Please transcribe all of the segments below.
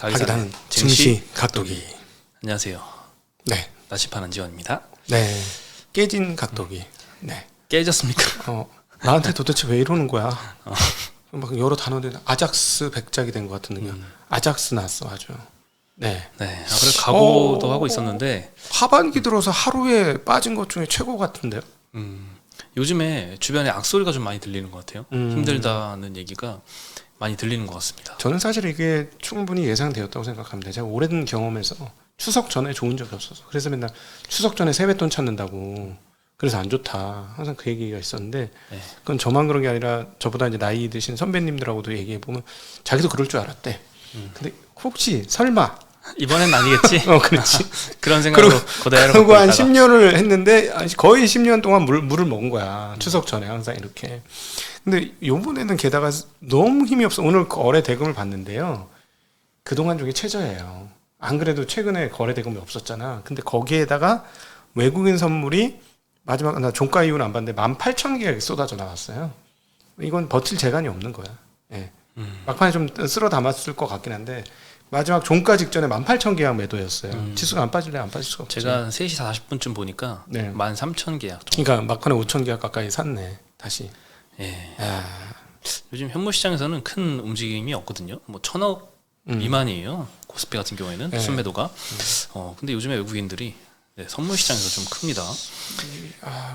가기다는 증시 각도기. 안녕하세요. 네. 나시판 안지원입니다. 네. 깨진 각도기. 네. 깨졌습니까? 나한테 도대체 왜 이러는 거야? 막 여러 단어들 아작스 백작이 된 것 같은 느낌. 아작스 났어 아주. 네. 네. 그래서 각오도 하고 있었는데 하반기 들어서 하루에 빠진 것 중에 최고 같은데요. 요즘에 주변에 악소리가 좀 많이 들리는 것 같아요. 힘들다는 얘기가 많이 들리는 것 같습니다. 저는 사실 이게 충분히 예상되었다고 생각합니다. 제가 오랜 경험에서 추석 전에 좋은 적이 없어서 그래서 맨날 추석 전에 세뱃돈 찾는다고 그래서 안 좋다 항상 그 얘기가 있었는데 네. 그건 저만 그런 게 아니라 저보다 이제 나이 드신 선배님들하고도 얘기해 보면 자기도 그럴 줄 알았대. 근데 혹시 설마 이번엔 아니겠지? 그렇지. 그런 생각으로 고대로 그러고 한 10년을 했는데 거의 10년 동안 물을 먹은 거야. 추석 전에 항상 이렇게. 근데 요번에는 게다가 너무 힘이 없어. 오늘 거래 대금을 봤는데요. 그동안 중에 최저예요. 안 그래도 최근에 거래 대금이 없었잖아. 근데 거기에다가 외국인 선물이 마지막 나 종가 이후는 안 봤는데 18,000개가 쏟아져 나왔어요. 이건 버틸 재간이 없는 거야. 예. 막판에 좀 쓸어 담았을 것 같긴 한데 마지막 종가 직전에 18,000계약 매도였어요. 지수가 안 빠질래 안 빠질 수가 없죠. 제가 3시 40분쯤 보니까 네. 13,000계약. 그러니까 막판에 5,000계약 가까이 샀네. 다시. 예. 야. 요즘 현물 시장에서는 큰 움직임이 없거든요. 뭐 1,000억 미만이에요. 코스피 같은 경우에는 네. 순매도가. 근데 요즘에 외국인들이 선물 시장에서 좀 큽니다.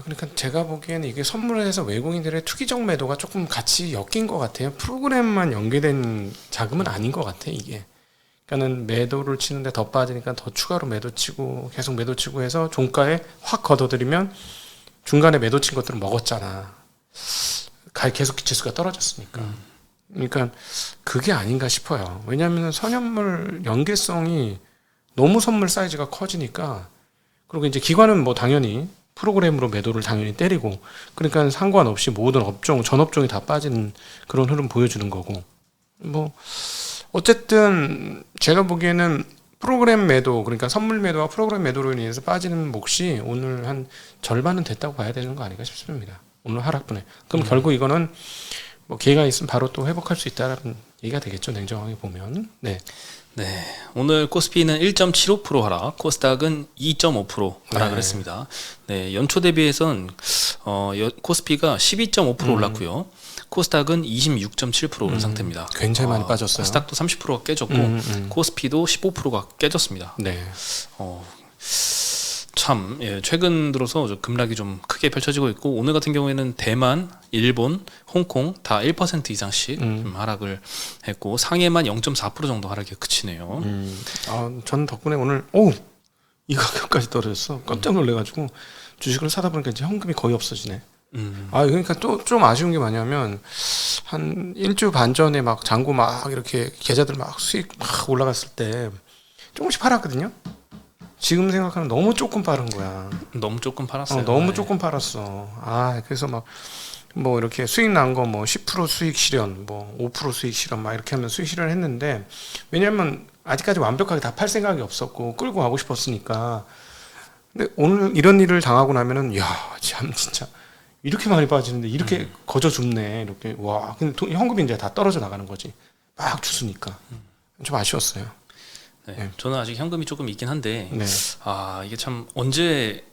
그러니까 제가 보기에는 이게 선물에서 외국인들의 투기적 매도가 조금 같이 엮인 것 같아요. 프로그램만 연계된 자금은 아닌 것 같아 이게. 그러니까는 매도를 치는데 더 빠지니까 더 추가로 매도 치고 계속 매도 치고 해서 종가에 확 걷어들이면 중간에 매도 친 것들은 먹었잖아. 계속 지수가 떨어졌으니까. 그러니까 그게 아닌가 싶어요. 왜냐하면 선현물 연계성이 너무 선물 사이즈가 커지니까 그리고 이제 기관은 뭐 당연히 프로그램으로 매도를 당연히 때리고 그러니까 상관없이 모든 업종 전 업종이 다 빠지는 그런 흐름 보여주는 거고 뭐 어쨌든 제가 보기에는 프로그램 매도 그러니까 선물 매도와 프로그램 매도로 인해서 빠지는 몫이 오늘 한 절반은 됐다고 봐야 되는 거 아닌가 싶습니다. 오늘 하락분에. 그럼 결국 이거는 뭐 기회가 있으면 바로 또 회복할 수 있다는 얘기가 되겠죠. 냉정하게 보면. 네. 네, 오늘 코스피는 1.75% 하락, 코스닥은 2.5% 하락을 네. 했습니다. 네, 연초 대비해선 코스피가 12.5% 올랐고요. 코스닥은 26.7% 오른 상태입니다. 굉장히 많이 빠졌어요. 코스닥도 30%가 깨졌고 코스피도 15%가 깨졌습니다. 네. 참 최근 들어서 급락이 좀 크게 펼쳐지고 있고 오늘 같은 경우에는 대만, 일본, 홍콩 다 1% 이상씩 좀 하락을 했고 상해만 0.4% 정도 하락이 그치네요. 전 덕분에 오늘 이 가격까지 떨어졌어. 깜짝 놀래가지고 주식을 사다 보니까 이제 현금이 거의 없어지네. 그러니까 또 좀 아쉬운 게 뭐냐면 한 일주 반 전에 막 잔고 막 이렇게 계좌들 막 수익 막 올라갔을 때 조금씩 팔았거든요. 지금 생각하면 너무 조금 빠른 거야. 너무 조금 팔았어요. 너무 조금 팔았어. 그래서 막 뭐 이렇게 수익 난 거 뭐 10% 수익 실현, 뭐 5% 수익 실현 막 이렇게 하면 수익 실현을 했는데 왜냐면 아직까지 완벽하게 다 팔 생각이 없었고 끌고 가고 싶었으니까. 근데 오늘 이런 일을 당하고 나면은 참 진짜 이렇게 많이 빠지는데 이렇게 거저 죽네 이렇게 와. 근데 현금이 이제 다 떨어져 나가는 거지. 막 주스니까 좀 아쉬웠어요. 네. 저는 아직 현금이 조금 있긴 한데 네. 이게 참 언제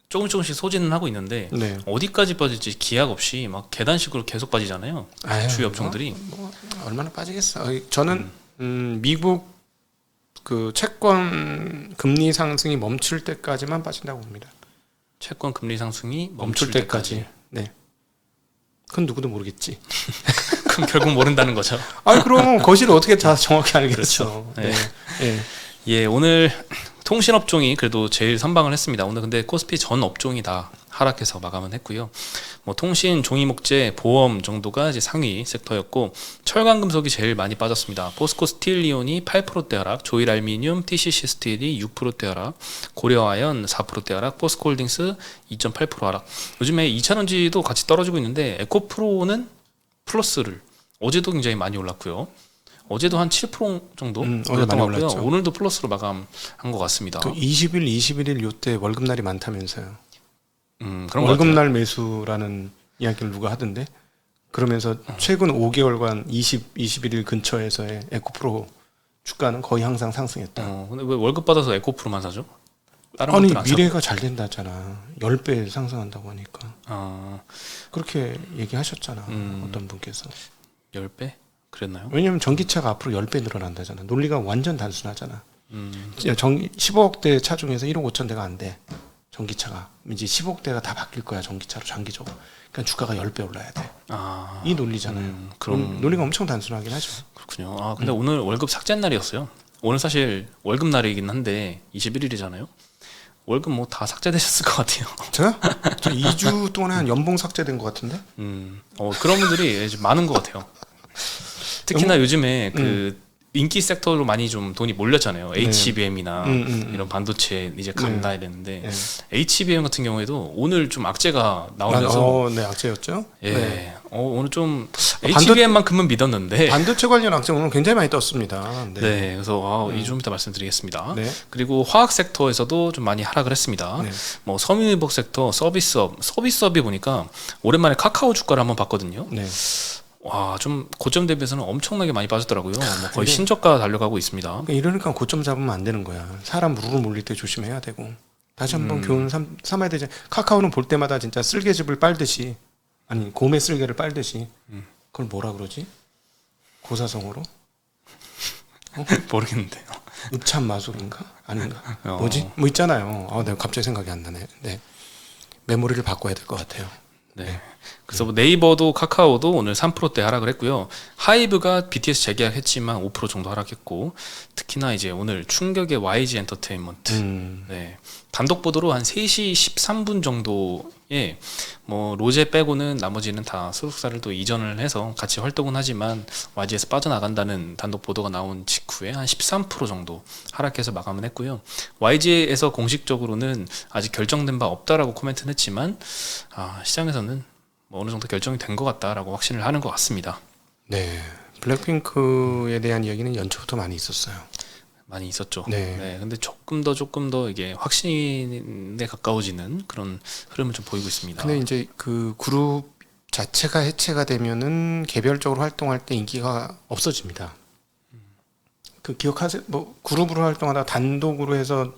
조금씩 소진은 하고 있는데 네. 어디까지 빠질지 기약 없이 막 계단식으로 계속 빠지잖아요. 주요 업종들이 얼마나 빠지겠어. 저는 미국 그 채권 금리 상승이 멈출 때까지만 빠진다고 봅니다. 채권 금리 상승이 멈출 때까지. 네. 그건 누구도 모르겠지. 그럼 결국 모른다는 거죠. 그럼 거실을 어떻게 다 정확히 알겠어. 그렇죠. 네. 예, 오늘 통신 업종이 그래도 제일 선방을 했습니다. 오늘 근데 코스피 전 업종이 다 하락해서 마감은 했고요. 뭐 통신, 종이목재, 보험 정도가 이제 상위 섹터였고 철강 금속이 제일 많이 빠졌습니다. 포스코 스틸리온이 8%대 하락, 조일 알미늄, TCC 스틸이 6%대 하락, 고려아연 4%대 하락, 포스코홀딩스 2.8% 하락. 요즘에 2차전지도 같이 떨어지고 있는데 에코프로는 플러스를 어제도 굉장히 많이 올랐고요. 어제도 한 7% 정도 올랐던 것 같고요. 오늘도 플러스로 마감한 것 같습니다. 또 20일, 21일 요때 월급날이 많다면서요. 그런 월급날 매수라는 이야기를 누가 하던데 그러면서 최근 5개월간 21일 근처에서의 에코프로 주가는 거의 항상 상승했다. 근데 왜 월급 받아서 에코프로만 사죠? 다른 아니 것들 안 사고? 미래가 잘 된다잖아. 10배 상승한다고 하니까. 아, 그렇게 얘기하셨잖아. 음. 어떤 분께서. 10배? 그랬나요? 왜냐면 전기차가 앞으로 10배 늘어난다잖아. 논리가 완전 단순하잖아. 음. 15억대 차 중에서 1억 5천 대가 안 돼. 전기차가. 이제 15억대가 다 바뀔 거야. 전기차로 장기적으로. 그러니까 주가가 10배 올라야 돼. 아, 이 논리잖아요. 그럼 논리가 엄청 단순하긴 하죠. 그렇군요. 아, 근데 오늘 월급 삭제 날이었어요. 오늘 사실 월급 날이긴 한데 21일이잖아요. 월급 뭐 다 삭제되셨을 것 같아요. 제가? 저 2주 동안에 한 연봉 삭제된 것 같은데? 그런 분들이 이제 많은 것 같아요. 특히나 요즘에 그 인기 섹터로 많이 좀 돈이 몰렸잖아요. HBM이나 이런 반도체 이제 간다야 되는데 HBM 같은 경우에도 오늘 좀 악재가 나오면서 네, 악재였죠. 예, 네. 오늘 좀 HBM만큼은 믿었는데 반도체 관련 악재 오늘 굉장히 많이 떴습니다. 네, 그래서 이 좀 이따 말씀드리겠습니다. 네. 그리고 화학 섹터에서도 좀 많이 하락을 했습니다. 네. 뭐 섬유유복 섹터, 서비스업이 보니까 오랜만에 카카오 주가를 한번 봤거든요. 네. 와, 좀 고점 대비해서는 엄청나게 많이 빠졌더라고요. 뭐 거의 신저가 달려가고 있습니다. 이러니까 고점 잡으면 안 되는 거야. 사람 우르르 몰릴 때 조심해야 되고. 다시 한번 교훈 삼아야 되지. 카카오는 볼 때마다 진짜 쓸개즙을 빨듯이, 아니 곰의 쓸개를 빨듯이. 그걸 뭐라 그러지? 고사성어로? 모르겠는데요. 읍참 마술인가? 아닌가? 어. 뭐지? 뭐 있잖아요. 내가 갑자기 생각이 안 나네. 네. 메모리를 바꿔야 될 것 같아요. 네. 그래서 뭐 네이버도 카카오도 오늘 3%대 하락을 했고요. 하이브가 BTS 재계약했지만 5% 정도 하락했고, 특히나 이제 오늘 충격의 YG 엔터테인먼트. 네. 단독 보도로 한 3시 13분 정도에 뭐 로제 빼고는 나머지는 다 소속사를 또 이전을 해서 같이 활동은 하지만 YG에서 빠져나간다는 단독 보도가 나온 직후에 한 13% 정도 하락해서 마감을 했고요. YG에서 공식적으로는 아직 결정된 바 없다라고 코멘트는 했지만 시장에서는 뭐 어느 정도 결정이 된 것 같다라고 확신을 하는 것 같습니다. 네. 블랙핑크에 대한 이야기는 연초부터 많이 있었어요. 많이 있었죠. 네. 근데 조금 더 이게 확신에 가까워지는 그런 흐름을 좀 보이고 있습니다. 근데 이제 그 그룹 자체가 해체가 되면은 개별적으로 활동할 때 인기가 없어집니다. 그 기억하세요? 뭐 그룹으로 활동하다 단독으로 해서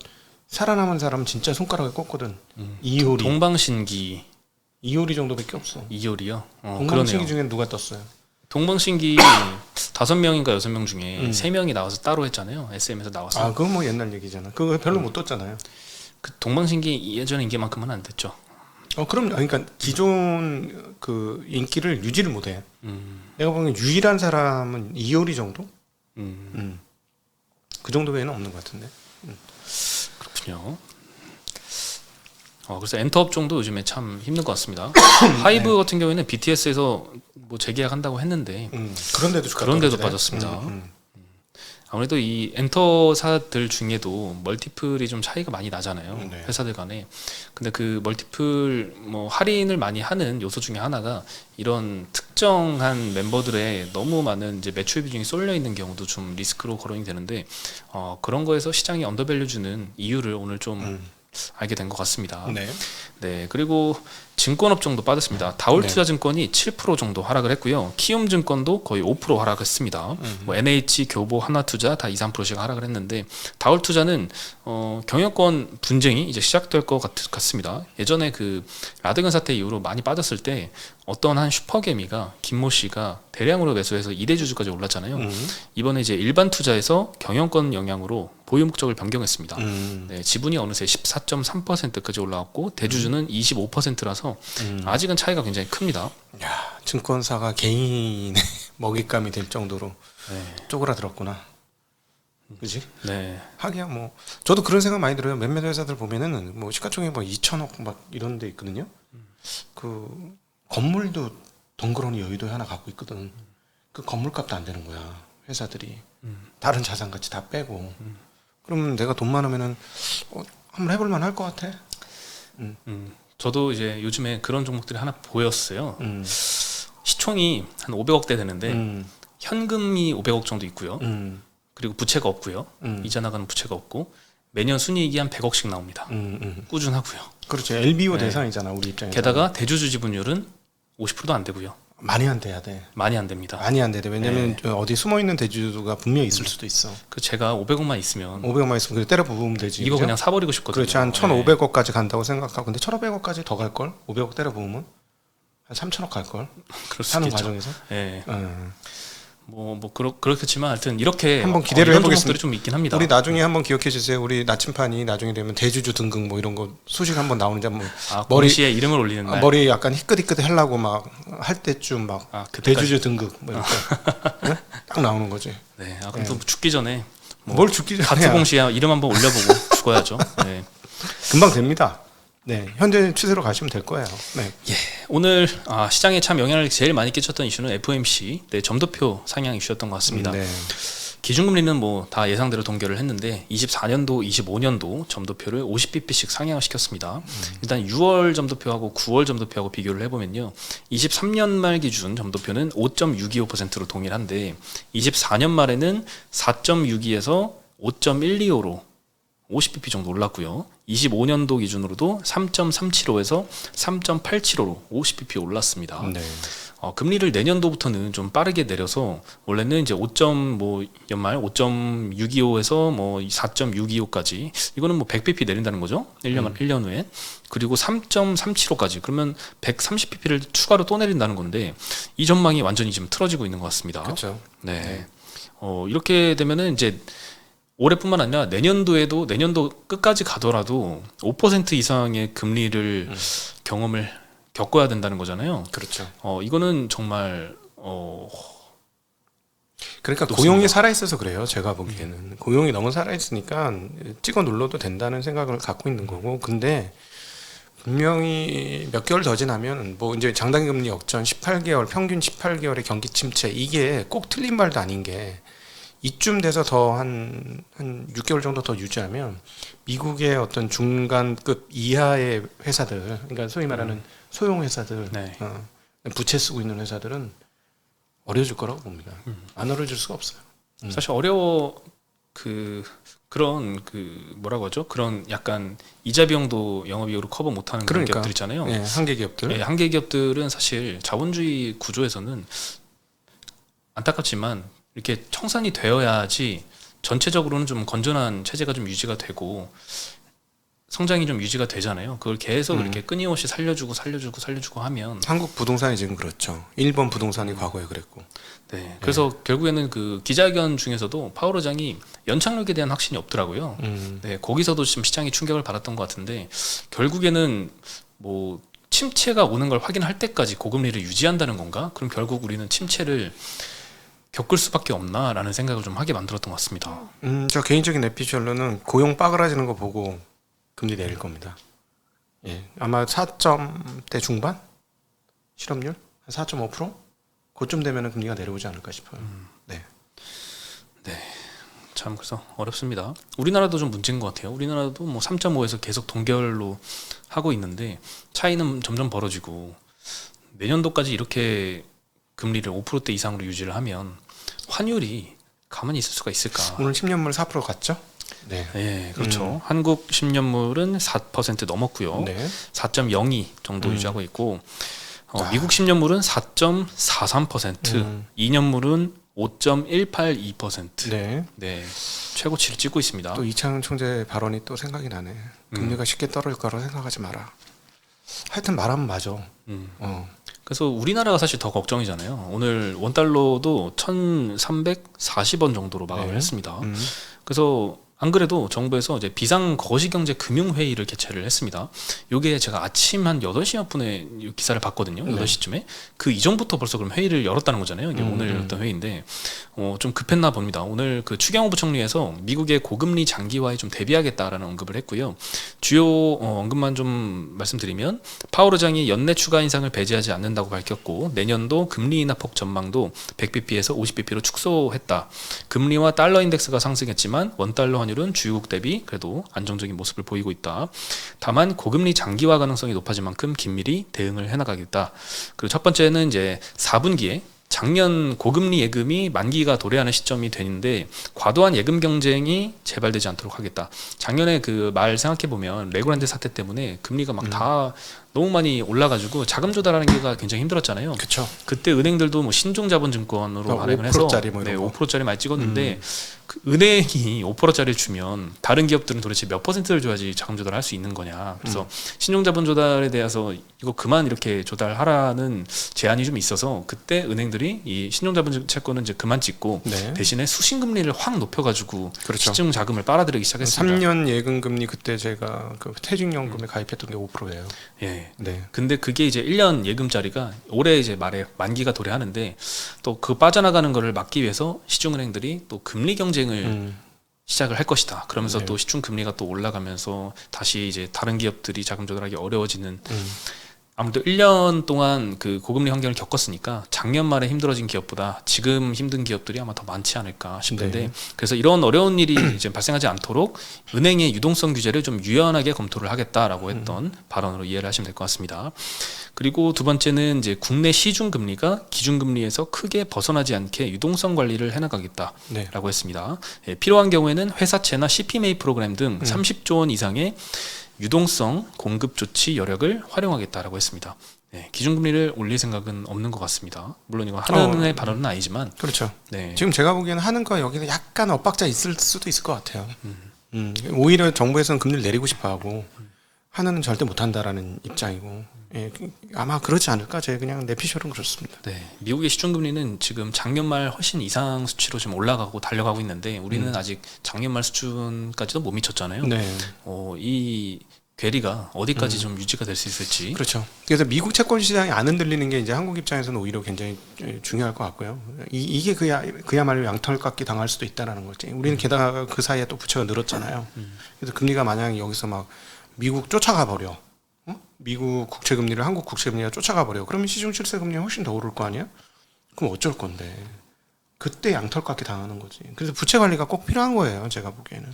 살아남은 사람은 진짜 손가락에 꼽거든. 이효리. 동방신기 이효리 정도밖에 없어. 이효리요. 동방신기 그러네요. 중에 누가 떴어요? 동방신기 5명인가 6명 중에 3명이 나와서 따로 했잖아요. SM에서 나와서. 그건 뭐 옛날 얘기잖아. 그거 별로 못 떴잖아요. 그 동방신기 예전 인기만큼은 안 됐죠. 그럼 그러니까 기존 그 인기를 유지를 못해. 내가 보기엔 유일한 사람은 이효리 정도? 그 정도 외에는 없는 것 같은데. 그렇군요. 그래서 엔터 업종도 요즘에 참 힘든 것 같습니다. 하이브 같은 경우에는 BTS에서 뭐 재계약한다고 했는데 그런데도 빠졌습니다. 아무래도 이 엔터사들 중에도 멀티플이 좀 차이가 많이 나잖아요. 네. 회사들 간에. 근데 그 멀티플 뭐 할인을 많이 하는 요소 중에 하나가 이런 특정한 멤버들의 너무 많은 이제 매출 비중이 쏠려 있는 경우도 좀 리스크로 거론이 되는데 그런 거에서 시장이 언더밸류 주는 이유를 오늘 좀 알게 된 것 같습니다. 네. 네, 그리고 증권업종도 빠졌습니다. 다울투자증권이 7% 정도 하락을 했고요. 키움증권도 거의 5% 하락했습니다. 뭐 NH, 교보, 하나투자 다 2, 3%씩 하락을 했는데 다울투자는 경영권 분쟁이 이제 시작될 것 같습니다. 예전에 그 라드건 사태 이후로 많이 빠졌을 때 어떤 한 슈퍼개미가 김모 씨가 대량으로 매수해서 2대주주까지 올랐잖아요. 이번에 이제 일반 투자에서 경영권 영향으로 보유 목적을 변경했습니다. 네, 지분이 어느새 14.3%까지 올라왔고 대주주는 25%라서 아직은 차이가 굉장히 큽니다. 야, 증권사가 개인의 먹잇감이 될 정도로 쪼그라들었구나. 그지? 네. 하기야 뭐 저도 그런 생각 많이 들어요. 몇몇 회사들 보면은 뭐 시가총액 뭐 2천억 막 이런 데 있거든요. 그 건물도 덩그러니 여의도에 하나 갖고 있거든. 그 건물값도 안 되는 거야. 회사들이 다른 자산 가치 다 빼고. 그러면 내가 돈 많으면은 한번 해볼 만할 것 같아. 저도 이제 요즘에 그런 종목들이 하나 보였어요. 시총이 한 500억대 되는데 현금이 500억 정도 있고요. 그리고 부채가 없고요. 이자 나가는 부채가 없고 매년 순이익이 한 100억씩 나옵니다. 꾸준하고요. 그렇죠. LBO 대상이잖아 우리 입장에서. 게다가 대주주 지분율은 50%도 안 되고요. 많이 안 돼야 돼. 많이 안 됩니다. 많이 안 돼. 왜냐면 어디 숨어 있는 대주주가 분명히 있을 수도 있어. 그 제가 500억만 있으면 500만 있으면 그냥 때려 부으면 되지. 이거 그죠? 그냥 사버리고 싶거든요. 그렇지. 한 1,500억까지 간다고 생각하고 근데 1,500억까지 더 갈 걸? 500억 때려 부으면 한 3,000억 갈 걸. 그럴 수 사는 있겠죠. 과정에서. 예. 그렇겠지만 하여튼 이렇게 한번 기대를 이런 해보겠습니다. 종목들이 좀 있긴 합니다. 우리 나중에 한번 기억해 주세요. 우리 나침판이 나중에 되면 대주주 등극 뭐 이런 거 소식 한번 나오는지 한번 공시에 이름을 올리는 날. 머리 약간 희끗희끗 하려고 막 할 때쯤 막 그때까지. 대주주 등극 뭐 이렇게 네? 딱 나오는 거지. 네. 그럼 또 죽기 전에 뭘 죽기 전에 다트 공시에 이름 한번 올려보고 죽어야죠. 네. 금방 됩니다. 네, 현재 추세로 가시면 될 거예요. 네. 오늘 시장에 참 영향을 제일 많이 끼쳤던 이슈는 FOMC 점도표 상향 이슈였던 것 같습니다. 네. 기준금리는 뭐 다 예상대로 동결을 했는데 24년도, 25년도 점도표를 50bp씩 상향을 시켰습니다. 일단 6월 점도표하고 9월 점도표하고 비교를 해보면요. 23년 말 기준 점도표는 5.625%로 동일한데 24년 말에는 4.62에서 5.125로 50bp 정도 올랐고요. 25년도 기준으로도 3.375에서 3.875로 50bp 올랐습니다. 네. 금리를 내년도부터는 좀 빠르게 내려서 원래는 이제 연말 5.625에서 뭐 4.625까지 이거는 뭐 100bp 내린다는 거죠. 1년 후에. 그리고 3.375까지 그러면 130bp를 추가로 또 내린다는 건데 이 전망이 완전히 지금 틀어지고 있는 것 같습니다. 그렇죠. 네. 이렇게 되면은 이제 올해뿐만 아니라 내년도 끝까지 가더라도 5% 이상의 금리를 겪어야 된다는 거잖아요. 그렇죠. 이거는 정말 그러니까 높습니다. 고용이 살아 있어서 그래요. 제가 보기에는 고용이 너무 살아 있으니까 찍어 눌러도 된다는 생각을 갖고 있는 거고. 근데 분명히 몇 개월 더 지나면 뭐 이제 장단기 금리 역전 18개월 평균 18개월의 경기 침체 이게 꼭 틀린 말도 아닌 게 이쯤 돼서 더 한 6개월 정도 더 유지하면 미국의 어떤 중간급 이하의 회사들, 그러니까 소위 말하는 소형 회사들, 네. 부채 쓰고 있는 회사들은 어려질 거라고 봅니다. 안 어려질 수가 없어요. 사실 그런 뭐라고 하죠? 그런 약간 이자 비용도 영업이익으로 커버 못하는 그런 기업들 있잖아요. 네, 한계 기업들. 네, 한계 기업들은 사실 자본주의 구조에서는 안타깝지만 이렇게 청산이 되어야지 전체적으로는 좀 건전한 체제가 좀 유지가 되고 성장이 좀 유지가 되잖아요. 그걸 계속 이렇게 끊임없이 살려주고 하면 한국 부동산이 지금 그렇죠. 일본 부동산이 과거에 그랬고. 네. 그래서 결국에는 그 기자회견 중에서도 파월 의장이 연착륙에 대한 확신이 없더라고요. 네. 거기서도 좀 시장이 충격을 받았던 것 같은데 결국에는 뭐 침체가 오는 걸 확인할 때까지 고금리를 유지한다는 건가? 그럼 결국 우리는 침체를 겪을 수밖에 없나라는 생각을 좀 하게 만들었던 것 같습니다. 저 개인적인 내피셜로는 고용 빠그라지는 거 보고 금리 내릴 겁니다. 예, 아마 4점대 중반 실업률 한 4.5% 그쯤 되면은 금리가 내려오지 않을까 싶어요. 네. 참 그래서 어렵습니다. 우리나라도 좀 문제인 것 같아요. 우리나라도 뭐 3.5에서 계속 동결로 하고 있는데 차이는 점점 벌어지고 내년도까지 이렇게 금리를 5%대 이상으로 유지를 하면 환율이 가만히 있을 수가 있을까? 오늘 10년물 4% 갔죠? 네. 네, 그렇죠. 한국 10년물은 4% 넘었고요. 네. 4.02 정도 유지하고 있고 미국 10년물은 4.43%, 2년물은 5.182%. 네. 네, 최고치를 찍고 있습니다. 또 이창훈 총재 발언이 또 생각이 나네. 금리가 쉽게 떨어질 거라고 생각하지 마라. 하여튼 말하면 맞아. 그래서 우리나라가 사실 더 걱정이잖아요. 오늘 원달러도 1,340원 정도로 마감을 네. 했습니다. 그래서 안 그래도 정부에서 이제 비상 거시경제 금융회의를 개최를 했습니다. 요게 제가 아침 한 8시 몇 분에 기사를 봤거든요. 8시쯤에. 그 이전부터 벌써 그럼 회의를 열었다는 거잖아요. 이게 오늘 어떤 회의인데 좀 급했나 봅니다. 오늘 그 추경호 부총리에서 미국의 고금리 장기화에 좀 대비하겠다라는 언급을 했고요. 주요 언급만 좀 말씀드리면 파월 의장이 연내 추가 인상을 배제하지 않는다고 밝혔고 내년도 금리 인하폭 전망도 100bp에서 50bp로 축소했다. 금리와 달러 인덱스가 상승했지만 원달러 환율은 주요국 대비 그래도 안정적인 모습을 보이고 있다. 다만 고금리 장기화 가능성이 높아진 만큼 긴밀히 대응을 해나가겠다. 그리고 첫 번째는 이제 4분기에 작년 고금리 예금이 만기가 도래하는 시점이 되는데 과도한 예금 경쟁이 재발되지 않도록 하겠다. 작년에 그 말 생각해 보면 레고랜드 사태 때문에 금리가 막 다 너무 많이 올라가지고 자금 조달하는 게가 굉장히 힘들었잖아요. 그렇죠. 그때 은행들도 뭐 신종자본증권으로 발행을 해서 5%짜리 뭐 이런 거. 5%짜리 많이 찍었는데 그 은행이 5%짜리를 주면 다른 기업들은 도대체 몇 %를 줘야지 자금 조달할 수 있는 거냐. 그래서 신종자본 조달에 대해서 이거 그만 이렇게 조달하라는 제한이 좀 있어서 그때 은행들이 이 신종자본 채권은 이제 그만 찍고 네. 대신에 수신금리를 확 높여가지고 그렇죠. 시중 자금을 빨아들이기 시작했습니다. 3년 예금 금리 그때 제가 그 퇴직연금에 가입했던 게 5%예요. 예. 네. 근데 그게 이제 1년 예금짜리가 올해 이제 말에 만기가 도래하는데 또 그 빠져나가는 거를 막기 위해서 시중은행들이 또 금리 경쟁을 시작을 할 것이다. 그러면서 네. 또 시중 금리가 또 올라가면서 다시 이제 다른 기업들이 자금 조달하기 어려워지는 아무래도 1년 동안 그 고금리 환경을 겪었으니까 작년 말에 힘들어진 기업보다 지금 힘든 기업들이 아마 더 많지 않을까 싶은데 네. 그래서 이런 어려운 일이 이제 발생하지 않도록 은행의 유동성 규제를 좀 유연하게 검토를 하겠다라고 했던 발언으로 이해를 하시면 될 것 같습니다. 그리고 두 번째는 이제 국내 시중 금리가 기준 금리에서 크게 벗어나지 않게 유동성 관리를 해나가겠다라고 네. 했습니다. 예, 필요한 경우에는 회사채나 CPMA 프로그램 등 30조 원 이상의 유동성 공급 조치 여력을 활용하겠다라고 했습니다. 네, 기준금리를 올릴 생각은 없는 것 같습니다. 물론 이건 하나의 발언은 아니지만, 그렇죠. 네, 지금 제가 보기에는 하는 거 여기서 약간 엇박자 있을 수도 있을 것 같아요. 오히려 정부에서는 금리를 내리고 싶어하고 하나는 절대 못한다라는 입장이고 예, 아마 그렇지 않을까? 제 그냥 내피셜은 그렇습니다. 네, 미국의 시중금리는 지금 작년 말 훨씬 이상 수치로 좀 올라가고 달려가고 있는데 우리는 아직 작년 말 수준까지도 못 미쳤잖아요. 네, 이 괴리가 어디까지 좀 유지가 될 수 있을지. 그렇죠. 그래서 미국 채권 시장이 안 흔들리는 게 이제 한국 입장에서는 오히려 굉장히 중요할 것 같고요. 이게 그야말로 양털깎기 당할 수도 있다라는 거지. 우리는 게다가 그 사이에 또 부채가 늘었잖아요. 그래서 금리가 만약 여기서 막 미국 쫓아가 버려. 미국 국채 금리를 한국 국채 금리가 쫓아가 버려. 그러면 시중 실세 금리가 훨씬 더 오를 거 아니야? 그럼 어쩔 건데? 그때 양털깎기 당하는 거지. 그래서 부채 관리가 꼭 필요한 거예요. 제가 보기에는.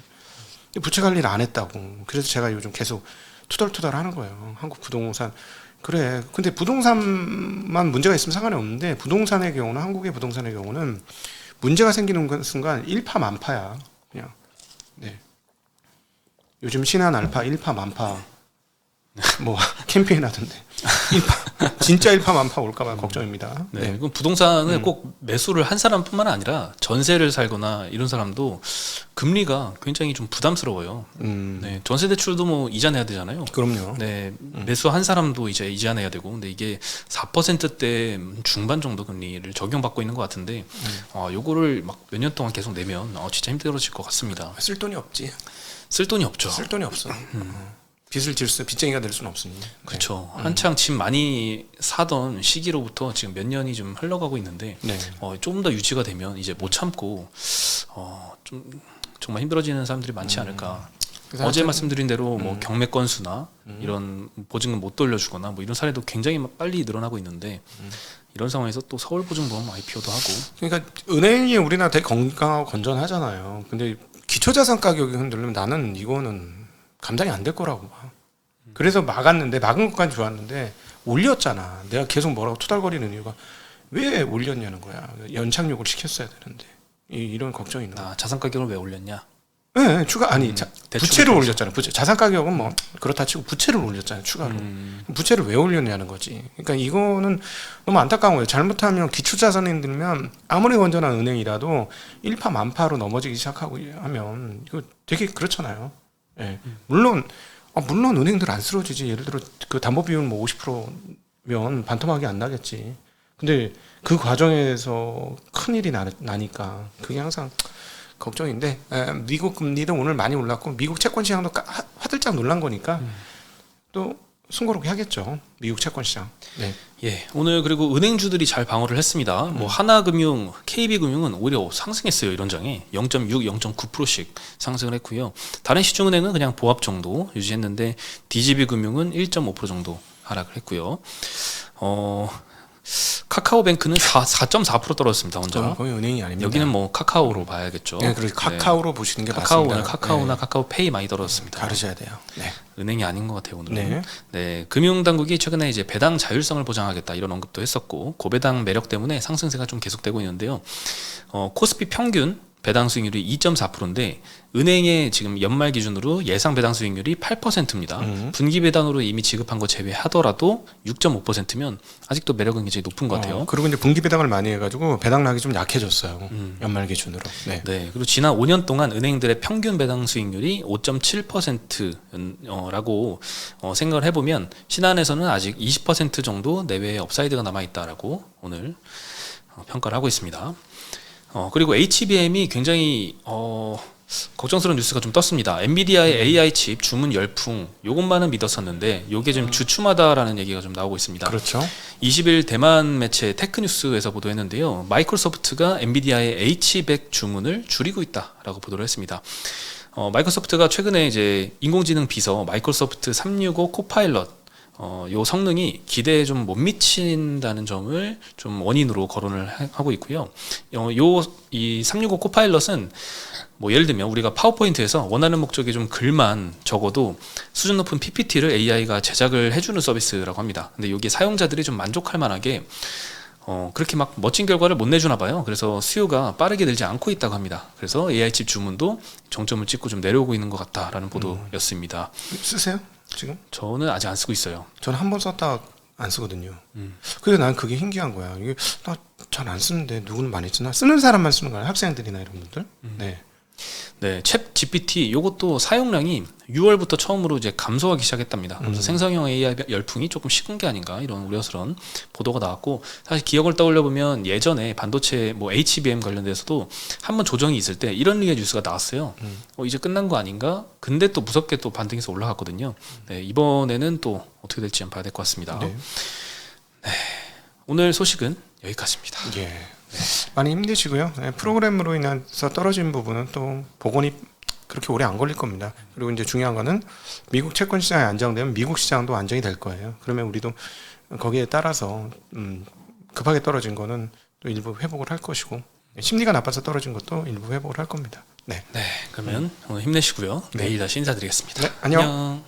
부채 관리를 안 했다고. 그래서 제가 요즘 계속 투덜투덜 하는 거예요. 한국 부동산. 그래. 근데 부동산만 문제가 있으면 상관이 없는데 부동산의 경우는 한국의 부동산의 경우는 문제가 생기는 순간 일파만파야. 그냥. 네. 요즘 신한 알파 일파만파 뭐 캠페인 하던데 진짜 일파만파 올까봐 걱정입니다. 네, 이건 부동산을 꼭 매수를 한 사람뿐만 아니라 전세를 살거나 이런 사람도 금리가 굉장히 좀 부담스러워요. 네, 전세 대출도 뭐 이자 내야 되잖아요. 그럼요. 네, 매수한 사람도 이제 이자 내야 되고, 근데 이게 4%대 중반 정도 금리를 적용받고 있는 것 같은데, 요거를 막 몇 년 동안 계속 내면 진짜 힘들어질 것 같습니다. 쓸 돈이 없지. 쓸 돈이 없죠. 쓸 돈이 없어. 빚을 질수 빚쟁이가 될 수는 없으니. 그렇죠. 한창 집 많이 사던 시기로부터 지금 몇 년이 좀 흘러가고 있는데 네. 조금 더 유지가 되면 이제 못 참고 좀 정말 힘들어지는 사람들이 많지 않을까. 어제 말씀드린 대로 뭐 경매 건수나 이런 보증금 못 돌려주거나 뭐 이런 사례도 굉장히 빨리 늘어나고 있는데 이런 상황에서 또 서울보증보험 IPO도 하고. 그러니까 은행이 우리나라 되게 건강하고 건전하잖아요. 근데 기초자산 가격이 흔들리면 나는 이거는 감당이 안 될 거라고 봐. 그래서 막았는데 막은 것까지 좋았는데 올렸잖아. 내가 계속 뭐라고 투덜거리는 이유가 왜 올렸냐는 거야. 연착륙을 시켰어야 되는데 이런 걱정이 있는 거야. 자산 가격을 왜 올렸냐? 네, 추가 아니 부채를 대출을 올렸잖아. 부채 자산 가격은 뭐 그렇다 치고 부채를 올렸잖아요. 추가로 부채를 왜 올렸냐는 거지. 그러니까 이거는 너무 안타까운 거예요. 잘못하면 기초 자산이 흔들면 아무리 건전한 은행이라도 일파만파로 넘어지기 시작하고 하면 이거 되게 그렇잖아요. 예. 물론 은행들 안 쓰러지지. 예를 들어 그 담보 비율 뭐 50%면 반토막이 안 나겠지. 근데 그 과정에서 큰 일이 나니까 그게 항상 걱정인데 미국 금리도 오늘 많이 올랐고 미국 채권 시장도 화들짝 놀란 거니까 또 숨고르게 하겠죠. 미국 채권 시장. 네. 예, 오늘 그리고 은행주들이 잘 방어를 했습니다. 뭐 하나금융, KB금융은 오히려 상승했어요. 이런 장에 0.6, 0.9%씩 상승을 했고요. 다른 시중은행은 그냥 보합 정도 유지했는데 DGB금융은 1.5% 정도 하락을 했고요. 카카오뱅크는 4.4% 떨어졌습니다. 혼자. 거의 은행이 아닙니다. 여기는 뭐 카카오로 봐야겠죠. 네, 그리고 카카오로 보시는 게 카카오는 맞습니다. 카카오나 네. 카카오페이 많이 떨어졌습니다. 가르셔야 돼요. 네. 은행이 아닌 것 같아요 오늘은. 네. 네, 금융당국이 최근에 이제 배당 자율성을 보장하겠다 이런 언급도 했었고 고배당 매력 때문에 상승세가 좀 계속되고 있는데요. 코스피 평균 배당 수익률이 2.4%인데 은행의 지금 연말 기준으로 예상 배당 수익률이 8%입니다. 분기 배당으로 이미 지급한 거 제외하더라도 6.5%면 아직도 매력은 굉장히 높은 것 같아요. 그리고 이제 분기 배당을 많이 해가지고 배당락이 좀 약해졌어요. 연말 기준으로. 네. 네. 그리고 지난 5년 동안 은행들의 평균 배당 수익률이 5.7%라고 생각을 해보면 신한에서는 아직 20% 정도 내외의 업사이드가 남아있다라고 오늘 평가를 하고 있습니다. 그리고 HBM이 굉장히 걱정스러운 뉴스가 좀 떴습니다. 엔비디아의 AI 칩 주문 열풍 요것만은 믿었었는데 요게 좀 주춤하다라는 얘기가 좀 나오고 있습니다. 그렇죠. 20일 대만 매체 테크뉴스에서 보도했는데요. 마이크로소프트가 엔비디아의 H100 주문을 줄이고 있다라고 보도를 했습니다. 마이크로소프트가 최근에 이제 인공지능 비서 마이크로소프트 365 코파일럿 요 성능이 기대에 좀 못 미친다는 점을 좀 원인으로 거론을 하고 있고요. 이 365 코파일럿은 뭐 예를 들면 우리가 파워포인트에서 원하는 목적의 좀 글만 적어도 수준 높은 PPT를 AI가 제작을 해주는 서비스라고 합니다. 근데 여기 사용자들이 좀 만족할 만하게 그렇게 막 멋진 결과를 못 내주나 봐요. 그래서 수요가 빠르게 늘지 않고 있다고 합니다. 그래서 AI 칩 주문도 정점을 찍고 좀 내려오고 있는 것 같다라는 보도였습니다. 쓰세요? 지금? 저는 아직 안 쓰고 있어요. 저는 한 번 썼다 안 쓰거든요. 그래서 난 그게 신기한 거야. 이게 나 잘 안 쓰는데 누구는 많이 쓰나? 쓰는 사람만 쓰는 거야. 학생들이나 이런 분들. 네. 네, 챗 GPT 요것도 사용량이 6월부터 처음으로 이제 감소하기 시작했답니다. 그래서 생성형 AI 열풍이 조금 식은 게 아닌가 이런 우려스러운 보도가 나왔고 사실 기억을 떠올려 보면 예전에 반도체 뭐 HBM 관련돼서도 한번 조정이 있을 때 이런 류의 뉴스가 나왔어요. 이제 끝난 거 아닌가? 근데 또 무섭게 또 반등해서 올라갔거든요. 네, 이번에는 또 어떻게 될지 한번 봐야 될 것 같습니다. 네. 네, 오늘 소식은 여기까지입니다. 예. 많이 힘드시고요. 네, 프로그램으로 인해서 떨어진 부분은 또 복원이 그렇게 오래 안 걸릴 겁니다. 그리고 이제 중요한 거는 미국 채권 시장이 안정되면 미국 시장도 안정이 될 거예요. 그러면 우리도 거기에 따라서 급하게 떨어진 거는 또 일부 회복을 할 것이고 심리가 나빠서 떨어진 것도 일부 회복을 할 겁니다. 네. 네, 그러면 오늘 힘내시고요. 네. 내일 다시 인사드리겠습니다. 네, 안녕.